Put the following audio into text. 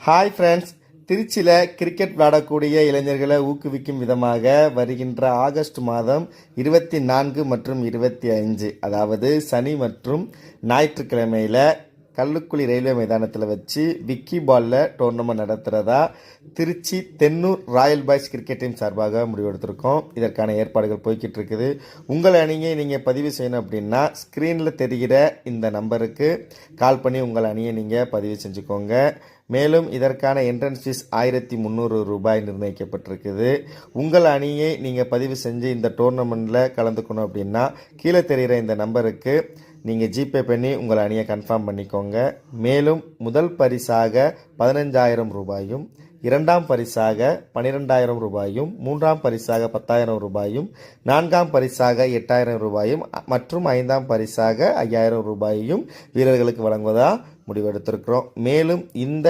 Hi friends, திருச்சியில் cricket விளையாடக்கூடிய இளைஞர்களை ஊக்குவிக்கும் விதமாக வருகின்ற ஆகஸ்ட் மாதம் 24 மற்றும் 25, அதாவது சனி மற்றும் ஞாயிற்றுக்கிழமையில் கல்லுக்குழி ரயில்வே மைதானத்தில் வச்சு விக்கி பாலில் டோர்னமெண்ட் நடத்துகிறதா Tiruchi Thennur royal boys cricket team சார்பாக முடிவெடுத்திருக்கோம். இதற்கான ஏற்பாடுகள் போய்கிட்டு இருக்குது. உங்கள் அணியை நீங்கள் பதிவு செய்யணும் அப்படின்னா ஸ்க்ரீனில் தெரிகிற இந்த நம்பருக்கு கால் பண்ணி உங்கள் அணியை நீங்கள் பதிவு செஞ்சுக்கோங்க. மேலும் இதற்கான என்ட்ரன்ஸ் ஃபீஸ் 1300 ரூபாய் நிர்ணயிக்கப்பட்டிருக்குது. உங்கள் அணியை நீங்கள் பதிவு செஞ்சு இந்த டோர்னமெண்ட்டில் கலந்துக்கணும் அப்படின்னா கீழே தெரிகிற இந்த நம்பருக்கு நீங்கள் ஜிபே பண்ணி உங்கள் அணியை கன்ஃபார்ம் பண்ணிக்கோங்க. மேலும் முதல் பரிசாக 15,000 ரூபாயும், இரண்டாம் பரிசாக 12,000 ரூபாயும், மூன்றாம் பரிசாக 10,000 ரூபாயும், நான்காம் பரிசாக 8,000 ரூபாயும் மற்றும் ஐந்தாம் பரிசாக 5,000 ரூபாயையும் வீரர்களுக்கு வழங்குவதாக முடிவெடுத்திருக்கிறோம். மேலும் இந்த